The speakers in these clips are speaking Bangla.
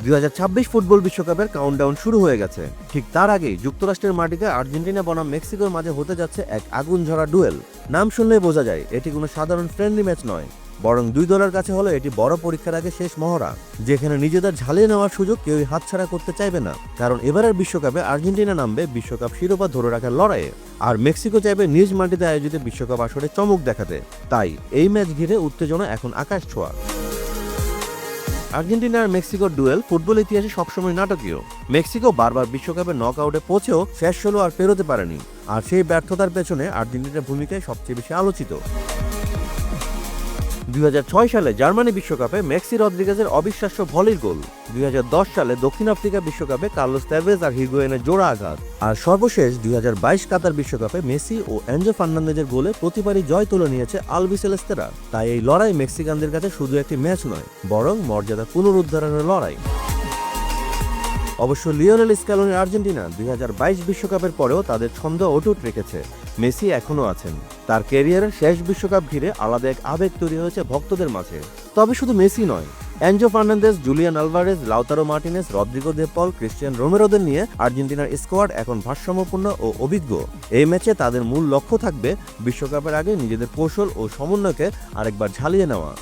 2026 ফুটবল বিশ্বকাপের কাউন্টডাউন শুরু হয়ে গেছে। ঠিক তার আগেই যুক্তরাষ্ট্রের মাটিতে আর্জেন্টিনা বনাম মেক্সিকোর মাঝে হতে যাচ্ছে এক আগুন ঝরা ডুয়েল। নাম শুনলেই বোঝা যায় এটি কোনো সাধারণ ফ্রেন্ডলি ম্যাচ নয়, বরং দুই দলের কাছে হলো এটি বড় পরীক্ষার আগে শেষ মহড়া, যেখানে নিজেদের ঝালিয়ে নেওয়ার সুযোগ কেউই হাতছাড়া করতে চাইবে না। কারণ এবারের বিশ্বকাপে আর্জেন্টিনা নামবে বিশ্বকাপ শিরোপা ধরে রাখার লড়াইয়ে, আর মেক্সিকো চাইবে নিজ মাটিতে আয়োজিত বিশ্বকাপ আসরে চমক দেখাতে। তাই এই ম্যাচ ঘিরে উত্তেজনা এখন আকাশ ছোঁয়া। আর্জেন্টিনা আর মেক্সিকোর ডুয়েল ফুটবল ইতিহাসে সবসময় নাটকীয়। মেক্সিকো বারবার বিশ্বকাপে নকআউটে পৌঁছেও শেষ ষোলো আর পেরোতে পারেনি, আর সেই ব্যর্থতার পেছনে আর্জেন্টিনার ভূমিকাই সবচেয়ে বেশি আলোচিত। 2006 সালে জার্মানি বিশ্বকাপে মেক্সি রদ্রিগেজের অবিশ্বাস্য ভলির গোল, 2010 সালে দক্ষিণ আফ্রিকা বিশ্বকাপে কার্লোস তেভেজ আর হিগুয়েনের জোড়া আঘাত, আর সর্বশেষ 2022 কাতার বিশ্বকাপে মেসি ও এনজো ফার্নান্দেজের গোলে প্রতিবারই জয় তুলে নিয়েছে আলবিসেলেস্তেরা। তাই এই লড়াই মেক্সিকানদের কাছে শুধু একটি ম্যাচ নয়, বরং মর্যাদা পুনরুদ্ধারের লড়াই। অবশ্য লিওনেল স্ক্যালোনির আর্জেন্টিনা 2022 বিশ্বকাপের পরেও তাদের ছন্দ অটুট রেখেছে। মেসি এখনও আছেন, তার ক্যারিয়ারের শেষ বিশ্বকাপ ঘিরে আলাদা এক আবেগ তৈরি হয়েছে ভক্তদের মাঝে। তবে শুধু মেসি নয়, Enzo Fernandez, Julian Alvarez, Lautaro Martinez, Rodrigo de Paul, Cristian রোমেরোদের নিয়ে আর্জেন্টিনার স্কোয়াড এখন ভারসাম্যপূর্ণ ও অভিজ্ঞ। এই ম্যাচে তাদের মূল লক্ষ্য থাকবে বিশ্বকাপের আগে নিজেদের কৌশল ও সমন্বয়কে আরেকবার ঝালিয়ে নেওয়া।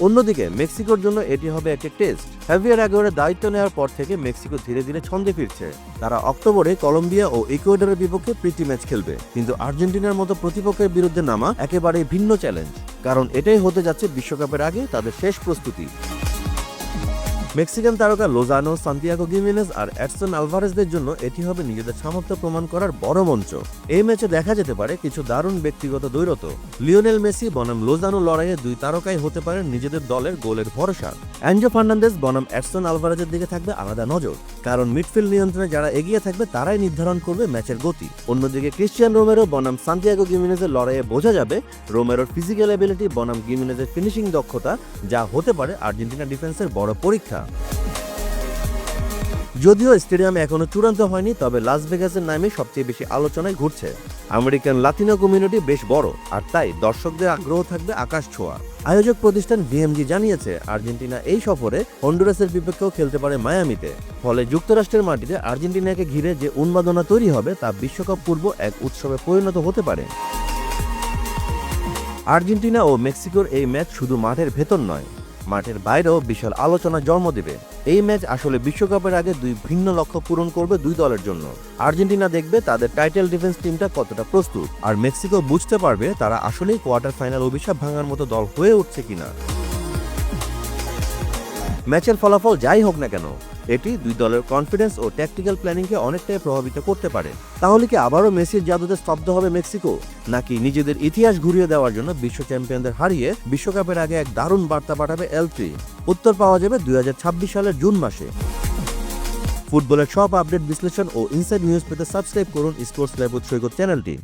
অন্যদিকে মেক্সিকোর জন্য এটি হবে একটি টেস্ট। হ্যাভিয়ার আগুয়েরোর দায়িত্ব নেওয়ার পর থেকে মেক্সিকো ধীরে ধীরে ছন্দে ফিরছে। তারা অক্টোবরে কলম্বিয়া ও ইকুয়েডরের বিপক্ষে প্রীতি ম্যাচ খেলবে, কিন্তু আর্জেন্টিনার মতো প্রতিপক্ষের বিরুদ্ধে নামা একেবারেই ভিন্ন চ্যালেঞ্জ, কারণ এটাই হতে যাচ্ছে বিশ্বকাপের আগে তাদের শেষ প্রস্তুতি। মেক্সিকান তারকা লোজানো, সান্তিয়াগো গিমেনেজ আর এডসন আলভারেজদের জন্য এটি হবে নিজেদের সামর্থ্য প্রমাণ করার বড় মঞ্চ। এই ম্যাচে দেখা যেতে পারে কিছু দারুণ ব্যক্তিগত দ্বৈরথ। লিওনেল মেসি বনাম লোজানো লড়াইয়ে দুই তারকাই হতে পারেন নিজেদের দলের গোলের ভরসা। এনজো ফার্নান্দেজ বনাম এডসন আলভারেজের দিকে থাকবে আলাদা নজর, কারণ মিডফিল্ড নিয়ন্ত্রণে যারা এগিয়ে থাকবে তারাই নির্ধারণ করবে ম্যাচের গতি। অন্যদিকে ক্রিস্টিয়ান রোমেরো বনাম সান্তিয়াগো গিমেনেজের লড়াইয়ে বোঝা যাবে রোমেরোর ফিজিক্যাল এবিলিটি বনাম গিমেনেজের ফিনিশিং দক্ষতা, যা হতে পারে আর্জেন্টিনা ডিফেন্সের বড় পরীক্ষা। যদিও স্টেডিয়াম এখনো চূড়ান্ত হয়নি, তবে লাস ভেগাসের নামে সবচেয়ে বেশি আলোচনায় ঘুরছে। আমেরিকান লাতিনো কমিউনিটি বেশ বড়, আর তাই দর্শকদের আগ্রহ থাকবে আকাশ ছোঁয়া। আয়োজক প্রতিষ্ঠান ভিএমজি জানিয়েছে আর্জেন্টিনা এই সফরে হন্ডুরাসের বিপক্ষেও খেলতে পারে মায়ামিতে। ফলে যুক্তরাষ্ট্রের মাটিতে আর্জেন্টিনাকে ঘিরে যে উন্মাদনা তৈরি হবে তা বিশ্বকাপ পূর্ব এক উৎসবে পরিণত হতে পারে। আর্জেন্টিনা ও মেক্সিকোর এই ম্যাচ শুধু মাঠের ভেতর নয়, মাঠের বাইরেও বিশাল আলোচনা জন্ম দেবে। এই ম্যাচ আসলে বিশ্বকাপের আগে দুই ভিন্ন লক্ষ্য পূরণ করবে দুই দলের জন্য। আর্জেন্টিনা দেখবে তাদের টাইটেল ডিফেন্স টিমটা কতটা প্রস্তুত, আর মেক্সিকো বুঝতে পারবে তারা আসলেই কোয়ার্টার ফাইনাল অভিশাপ ভাঙার মতো দল হয়ে উঠছে কিনা। ম্যাচের ফলাফল যাই হোক না কেন, এটি দুই দলের কনফিডেন্স ও ট্যাকটিক্যাল প্ল্যানিংকে অনেকটাই প্রভাবিত করতে পারে। তাহলে কি আবারও মেসির জাদুতে স্তব্ধ হবে মেক্সিকো, নাকি নিজেদের ইতিহাস ঘুরিয়ে দেওয়ার জন্য বিশ্ব চ্যাম্পিয়নদের হারিয়ে বিশ্বকাপের আগে এক দারুণ বার্তা পাঠাবে এল3? উত্তর পাওয়া যাবে 2026 সালের জুন মাসে। ফুটবলের সব আপডেট, বিশ্লেষণ ও ইনসাইড নিউজ পেতে সাবস্ক্রাইব করুন স্পোর্টস লাইভ উইথ সৈকত চ্যানেলটি।